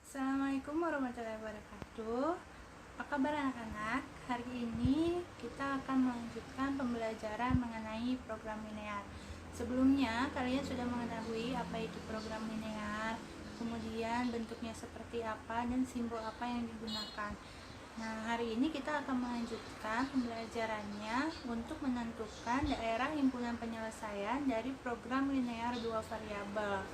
Assalamualaikum warahmatullahi wabarakatuh. Apa kabar anak-anak? Hari ini kita akan melanjutkan pembelajaran mengenai program linear. Sebelumnya kalian sudah mengetahui apa itu program linear, kemudian bentuknya seperti apa dan simbol apa yang digunakan. Nah, hari ini kita akan melanjutkan pembelajarannya untuk menentukan daerah himpunan penyelesaian dari program linear dua variabel.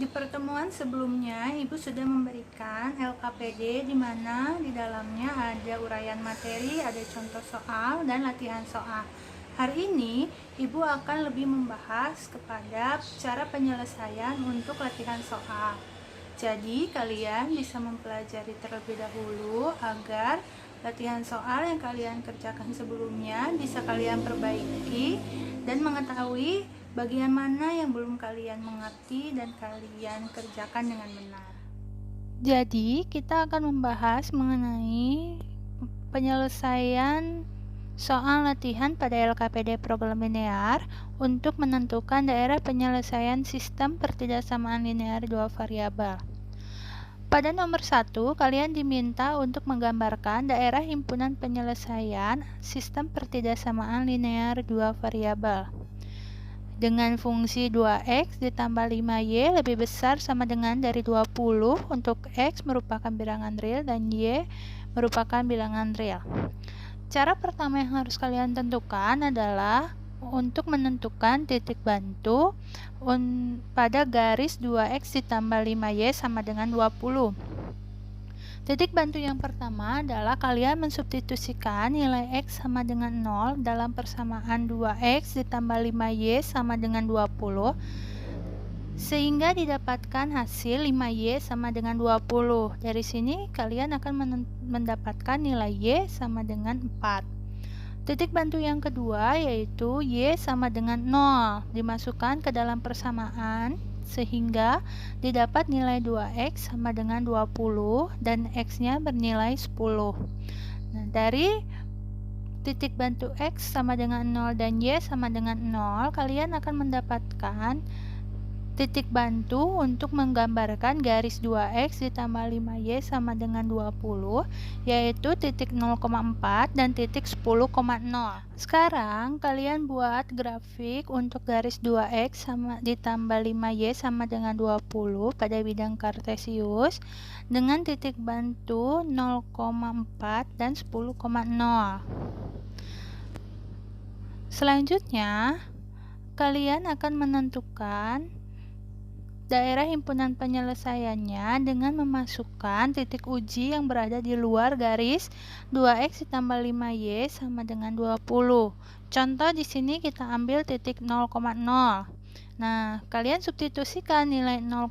Di pertemuan sebelumnya, Ibu sudah memberikan LKPD di mana di dalamnya ada uraian materi, ada contoh soal, dan latihan soal. Hari ini, Ibu akan lebih membahas kepada cara penyelesaian untuk latihan soal. Jadi, kalian bisa mempelajari terlebih dahulu agar latihan soal yang kalian kerjakan sebelumnya bisa kalian perbaiki dan mengetahui bagian mana yang belum kalian mengerti dan kalian kerjakan dengan benar. Jadi, kita akan membahas mengenai penyelesaian soal latihan pada LKPD program linear untuk menentukan daerah penyelesaian sistem pertidaksamaan linear dua variabel. Pada nomor 1, kalian diminta untuk menggambarkan daerah himpunan penyelesaian sistem pertidaksamaan linear dua variabel dengan fungsi 2x ditambah 5y lebih besar sama dengan dari 20 untuk x merupakan bilangan real dan y merupakan bilangan real. Cara pertama yang harus kalian tentukan adalah untuk menentukan titik bantu pada garis 2x ditambah 5y sama dengan 20. Titik bantu yang pertama adalah kalian mensubstitusikan nilai x sama dengan 0 dalam persamaan 2x ditambah 5y sama dengan 20 sehingga didapatkan hasil 5y sama dengan 20. Dari sini kalian akan mendapatkan nilai y sama dengan 4. Titik bantu yang kedua yaitu y sama dengan 0 dimasukkan ke dalam persamaan sehingga didapat nilai 2x sama dengan 20 dan x-nya bernilai 10. Nah, dari titik bantu x sama dengan 0 dan y sama dengan 0, kalian akan mendapatkan titik bantu untuk menggambarkan garis 2x ditambah 5y sama dengan 20, yaitu titik 0,4 dan titik 10,0. Sekarang kalian buat grafik untuk garis 2x sama ditambah 5y sama dengan 20 pada bidang kartesius dengan titik bantu 0,4 dan 10,0. Selanjutnya, kalian akan menentukan daerah himpunan penyelesaiannya dengan memasukkan titik uji yang berada di luar garis 2x ditambah 5y sama dengan 20. Contoh di sini kita ambil titik 0,0. Nah, kalian substitusikan nilai 0,0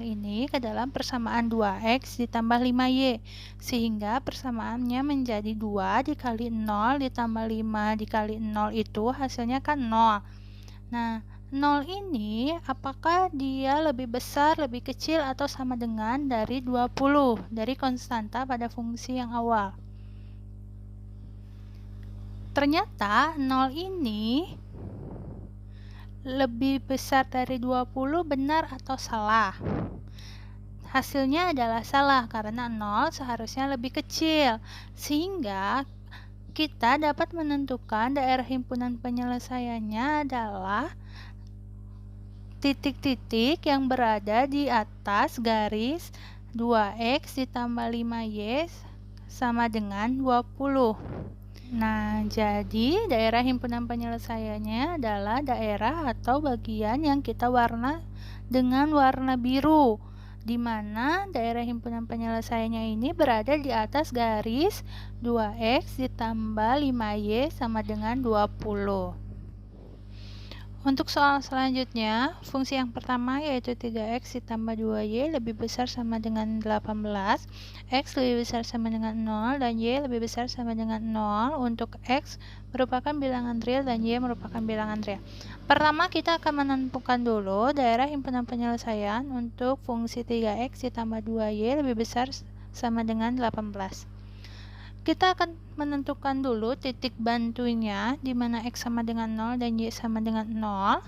ini ke dalam persamaan 2x ditambah 5y sehingga persamaannya menjadi 2 dikali 0 ditambah 5 dikali 0 itu hasilnya kan 0. Nah, 0 ini apakah dia lebih besar, lebih kecil, atau sama dengan dari 20 dari konstanta pada fungsi yang awal? Ternyata 0 ini lebih besar dari 20 benar atau salah? Hasilnya adalah salah karena 0 seharusnya lebih kecil sehingga kita dapat menentukan daerah himpunan penyelesaiannya adalah titik-titik yang berada di atas garis 2x ditambah 5y sama dengan 20. Nah, jadi daerah himpunan penyelesaiannya adalah daerah atau bagian yang kita warna dengan warna biru, di mana daerah himpunan penyelesaiannya ini berada di atas garis 2x ditambah 5y sama dengan 20. Untuk soal selanjutnya, fungsi yang pertama yaitu 3x ditambah 2y lebih besar sama dengan 18, x lebih besar sama dengan 0, dan y lebih besar sama dengan 0 untuk x merupakan bilangan real dan y merupakan bilangan real. Pertama, kita akan menentukan dulu daerah himpunan penyelesaian untuk fungsi 3x ditambah 2y lebih besar sama dengan 18. Kita akan menentukan dulu titik bantunya di mana X sama dengan 0 dan Y sama dengan 0.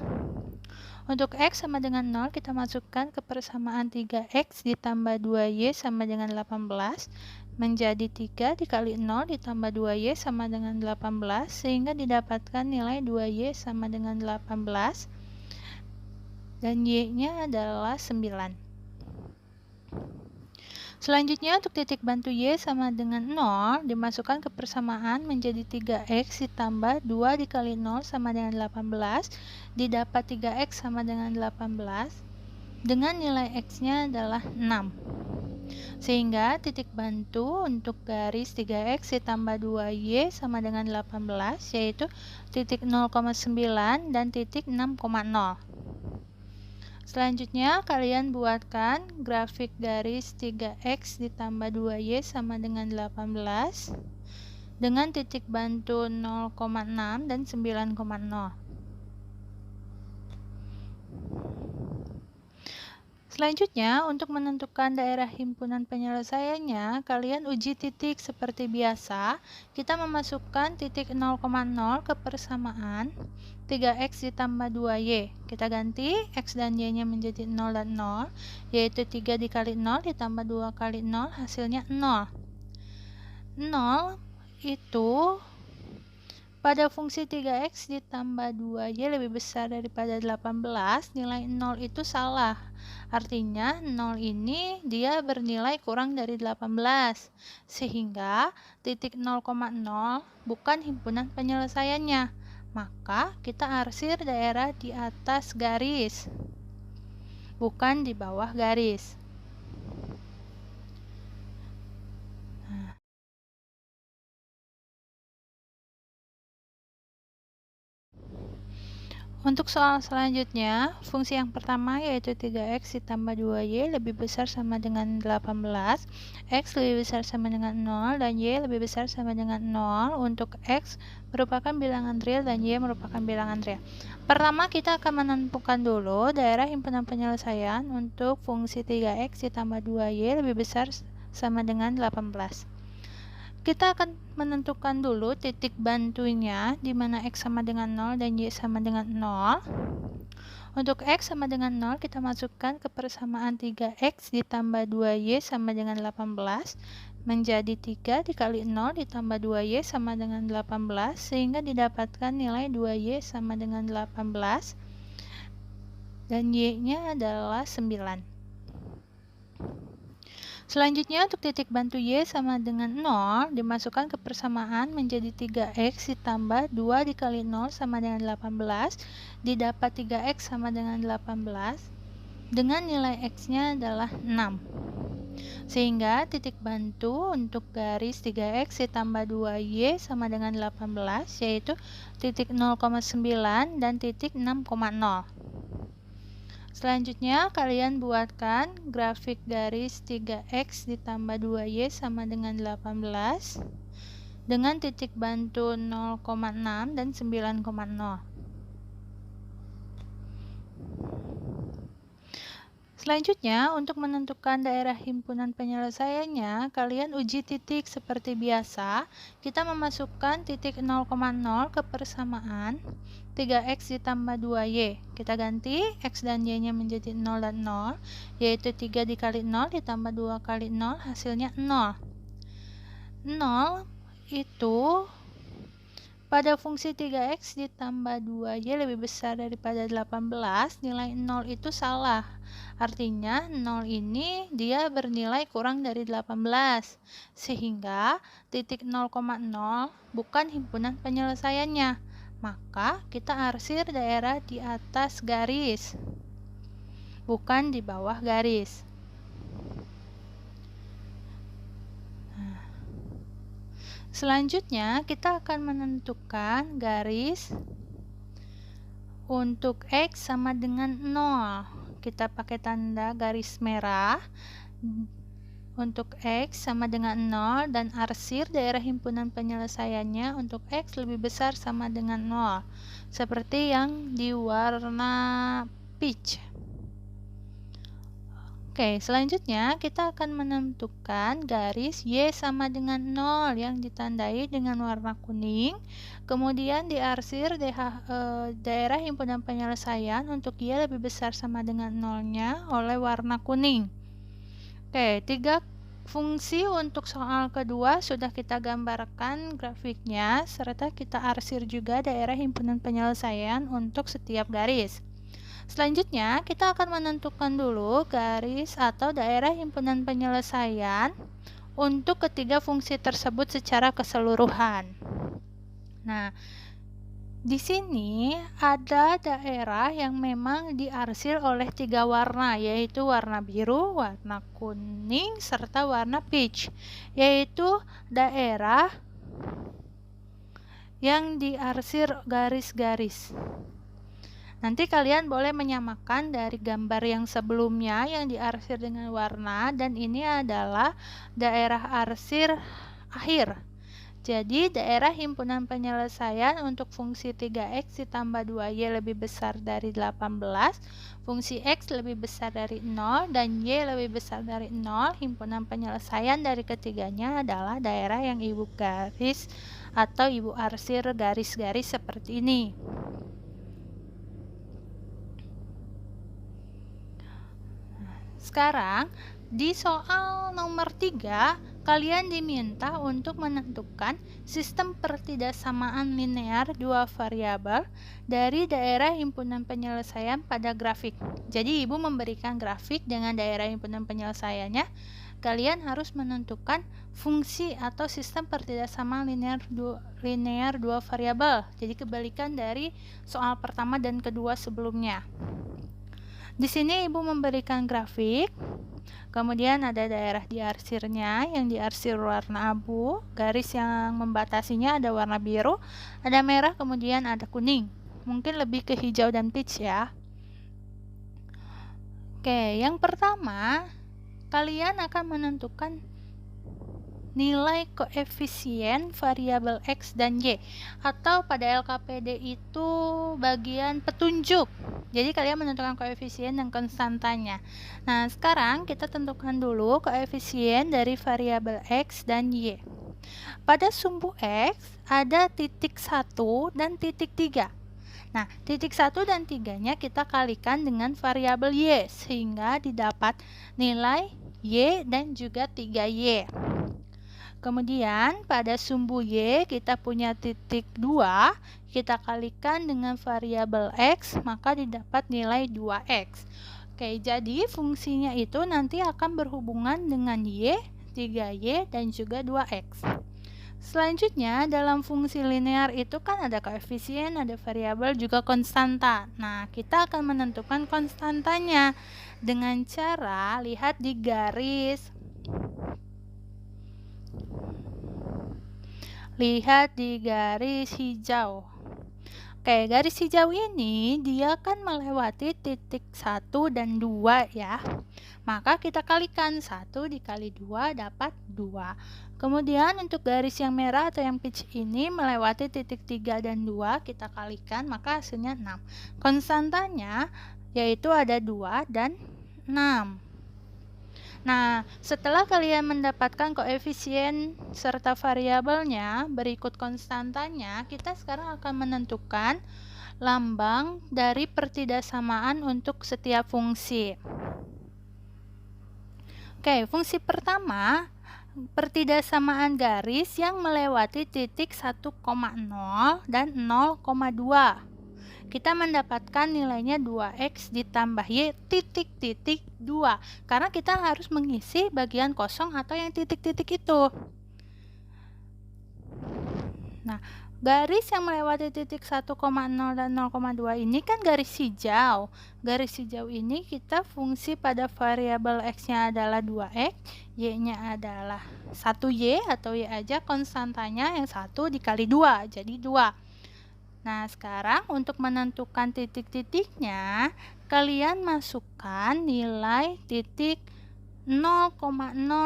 Untuk X sama dengan 0, kita masukkan ke persamaan 3X ditambah 2Y sama dengan 18 menjadi 3 dikali 0 ditambah 2Y sama dengan 18 sehingga didapatkan nilai 2Y sama dengan 18 dan Y-nya adalah 9. Selanjutnya untuk titik bantu Y sama dengan 0 dimasukkan ke persamaan menjadi 3X ditambah 2 dikali 0 sama dengan 18 didapat 3X sama dengan 18 dengan nilai X-nya adalah 6. Sehingga titik bantu untuk garis 3X ditambah 2Y sama dengan 18 yaitu titik 0,9 dan titik 6,0. Selanjutnya, kalian buatkan grafik garis 3X ditambah 2Y sama dengan 18 dengan titik bantu 0,6 dan 9,0. Selanjutnya, untuk menentukan daerah himpunan penyelesaiannya, kalian uji titik seperti biasa. Kita memasukkan titik 0,0 ke persamaan 3X ditambah 2Y. Kita ganti X dan Y-nya menjadi 0 dan 0, yaitu 3 dikali 0 ditambah 2 kali 0, hasilnya 0. 0 itu pada fungsi 3X ditambah 2Y lebih besar daripada 18, nilai 0 itu salah. Artinya 0 ini dia bernilai kurang dari 18. Sehingga titik 0,0 bukan himpunan penyelesaiannya. Maka kita arsir daerah di atas garis, bukan di bawah garis. Untuk soal selanjutnya, fungsi yang pertama yaitu 3X ditambah 2Y lebih besar sama dengan 18, X lebih besar sama dengan 0, dan Y lebih besar sama dengan 0. Untuk X merupakan bilangan real dan Y merupakan bilangan real. Pertama, kita akan menentukan dulu daerah himpunan penyelesaian untuk fungsi 3X ditambah 2Y lebih besar sama dengan 18. Kita akan menentukan dulu titik bantunya di mana X sama dengan 0 dan Y sama dengan 0. Untuk X sama dengan 0, kita masukkan ke persamaan 3X ditambah 2Y sama dengan 18 menjadi 3 dikali 0 ditambah 2Y sama dengan 18 sehingga didapatkan nilai 2Y sama dengan 18 dan Y-nya adalah 9. Selanjutnya untuk titik bantu Y sama dengan 0 dimasukkan ke persamaan menjadi 3X ditambah 2 dikali 0 sama dengan 18 didapat 3X sama dengan 18 dengan nilai X-nya adalah 6. Sehingga titik bantu untuk garis 3X ditambah 2Y sama dengan 18 yaitu titik 0,9 dan titik 6,0. Selanjutnya, kalian buatkan grafik garis 3X ditambah 2Y sama dengan 18 dengan titik bantu 0,6 dan 9,0. Selanjutnya, untuk menentukan daerah himpunan penyelesaiannya, kalian uji titik seperti biasa. Kita memasukkan titik 0,0 ke persamaan 3X ditambah 2Y. Kita ganti X dan Y-nya menjadi 0 dan 0, yaitu 3 dikali 0 ditambah 2 kali 0, hasilnya 0. 0 itu pada fungsi 3X ditambah 2Y lebih besar daripada 18, nilai 0 itu salah. Artinya 0 ini dia bernilai kurang dari 18. Sehingga titik 0,0 bukan himpunan penyelesaiannya. Maka kita arsir daerah di atas garis, bukan di bawah garis. Selanjutnya, kita akan menentukan garis untuk X sama dengan 0. Kita pakai tanda garis merah untuk X sama dengan 0 dan arsir daerah himpunan penyelesaiannya untuk X lebih besar sama dengan 0. Seperti yang di warna peach. Oke, selanjutnya kita akan menentukan garis Y sama dengan 0 yang ditandai dengan warna kuning. Kemudian diarsir daerah himpunan penyelesaian untuk Y lebih besar sama dengan 0-nya oleh warna kuning. Oke, 3 fungsi untuk soal kedua sudah kita gambarkan grafiknya, serta kita arsir juga daerah himpunan penyelesaian untuk setiap garis. Selanjutnya, kita akan menentukan dulu garis atau daerah himpunan penyelesaian untuk ketiga fungsi tersebut secara keseluruhan. Nah, di sini ada daerah yang memang diarsir oleh 3 warna, yaitu warna biru, warna kuning, serta warna peach, yaitu daerah yang diarsir garis-garis. Nanti kalian boleh menyamakan dari gambar yang sebelumnya yang diarsir dengan warna, dan ini adalah daerah arsir akhir. Jadi daerah himpunan penyelesaian untuk fungsi 3x ditambah 2y lebih besar dari 18, fungsi x lebih besar dari 0, dan y lebih besar dari 0, himpunan penyelesaian dari ketiganya adalah daerah yang ibu garis atau ibu arsir garis-garis seperti ini. Sekarang, di soal nomor 3, kalian diminta untuk menentukan sistem pertidaksamaan linear dua variabel dari daerah himpunan penyelesaian pada grafik. Jadi, Ibu memberikan grafik dengan daerah himpunan penyelesaiannya. Kalian harus menentukan fungsi atau sistem pertidaksamaan linear dua variabel. Jadi, kebalikan dari soal pertama dan kedua sebelumnya. Di sini Ibu memberikan grafik, kemudian ada daerah diarsirnya yang diarsir warna abu, garis yang membatasinya ada warna biru, ada merah, kemudian ada kuning. Mungkin lebih ke hijau dan peach ya. Oke, yang pertama, kalian akan menentukan nilai koefisien variabel X dan Y, atau pada LKPD itu bagian petunjuk. Jadi kalian menentukan koefisien dan konstantanya. Nah, sekarang kita tentukan dulu koefisien dari variabel X dan Y. Pada sumbu X ada titik 1 dan titik 3. Nah, titik 1 dan 3-nya kita kalikan dengan variabel Y, sehingga didapat nilai Y dan juga 3Y. Kemudian pada sumbu Y kita punya titik 2, kita kalikan dengan variabel X, maka didapat nilai 2X. Oke, jadi fungsinya itu nanti akan berhubungan dengan Y, 3Y, dan juga 2X. Selanjutnya, dalam fungsi linear itu kan ada koefisien, ada variabel, juga konstanta. Nah, kita akan menentukan konstantanya dengan cara lihat di garis. Lihat di garis hijau. Oke, garis hijau ini dia kan melewati titik 1 dan 2 ya. Maka kita kalikan 1 dikali 2 dapat 2. Kemudian untuk garis yang merah atau yang peach ini melewati titik 3 dan 2, kita kalikan maka hasilnya 6. Konstantanya yaitu ada 2 dan 6. Nah, setelah kalian mendapatkan koefisien serta variabelnya, berikut konstantanya, kita sekarang akan menentukan lambang dari pertidaksamaan untuk setiap fungsi. Oke, fungsi pertama, pertidaksamaan garis yang melewati titik 1,0 dan 0,2. Kita mendapatkan nilainya 2x ditambah y titik-titik 2, karena kita harus mengisi bagian kosong atau yang titik-titik itu. Nah, garis yang melewati titik 1,0 dan 0,2 ini kan garis hijau. Garis hijau ini kita fungsi pada variabel x-nya adalah 2x, y-nya adalah 1y atau y aja, konstantanya yang 1 dikali 2, jadi 2. Nah, sekarang untuk menentukan titik-titiknya, kalian masukkan nilai titik 0,0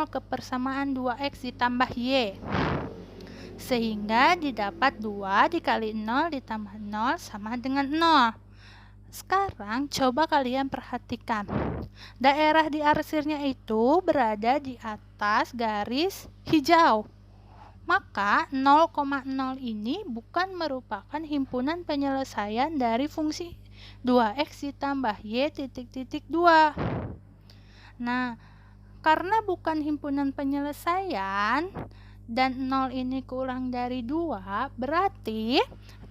ke persamaan 2x ditambah y. Sehingga didapat 2 dikali 0 ditambah 0 sama dengan 0. Sekarang coba kalian perhatikan. Daerah di arsirnya itu berada di atas garis hijau. Maka 0,0 ini bukan merupakan himpunan penyelesaian dari fungsi 2x ditambah y titik-titik 2. Nah, karena bukan himpunan penyelesaian dan 0 ini kurang dari 2, berarti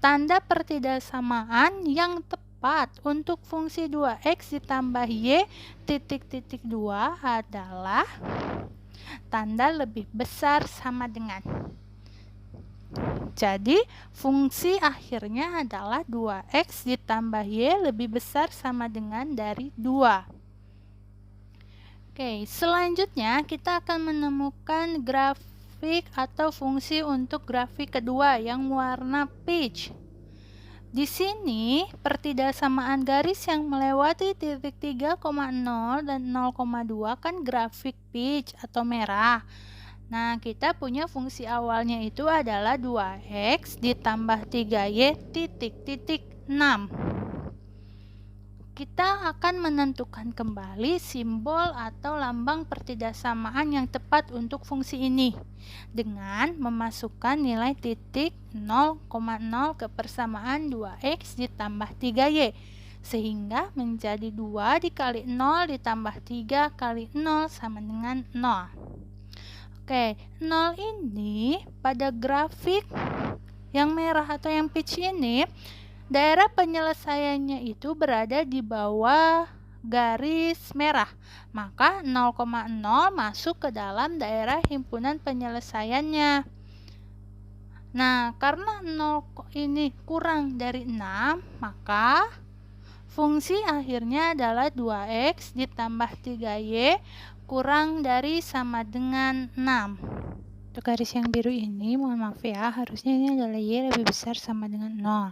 tanda pertidaksamaan yang tepat untuk fungsi 2x ditambah y titik-titik 2 adalah tanda lebih besar sama dengan. Jadi, fungsi akhirnya adalah 2x ditambah y lebih besar sama dengan dari 2. Oke, selanjutnya kita akan menemukan grafik atau fungsi untuk grafik kedua yang warna peach. Di sini, pertidaksamaan garis yang melewati titik 3,0 dan 0,2 kan grafik peach atau merah. Nah, kita punya fungsi awalnya itu adalah 2x ditambah 3y titik-titik 6. Kita akan menentukan kembali simbol atau lambang pertidaksamaan yang tepat untuk fungsi ini dengan memasukkan nilai titik 0,0 ke persamaan 2x ditambah 3y sehingga menjadi 2 dikali 0 ditambah 3 kali 0 sama dengan 0. Oke, 0 ini pada grafik yang merah atau yang peach ini, daerah penyelesaiannya itu berada di bawah garis merah. Maka 0,0 masuk ke dalam daerah himpunan penyelesaiannya. Nah, karena 0 ini kurang dari 6, maka fungsi akhirnya adalah 2x ditambah 3y kurang dari sama dengan 6. Untuk garis yang biru ini, mohon maaf ya, harusnya ini adalah y lebih besar sama dengan 0.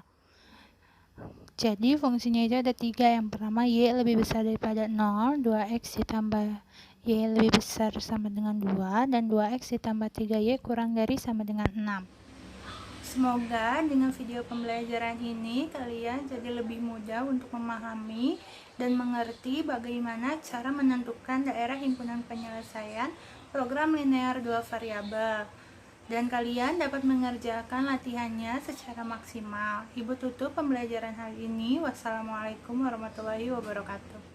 Jadi fungsinya itu ada 3. Yang pertama, y lebih besar daripada 0, 2x ditambah y lebih besar sama dengan 2, dan 2x ditambah 3y kurang dari sama dengan 6. Semoga dengan video pembelajaran ini kalian jadi lebih mudah untuk memahami dan mengerti bagaimana cara menentukan daerah himpunan penyelesaian program linear 2 variabel. Dan kalian dapat mengerjakan latihannya secara maksimal. Ibu tutup pembelajaran hari ini. Wassalamualaikum warahmatullahi wabarakatuh.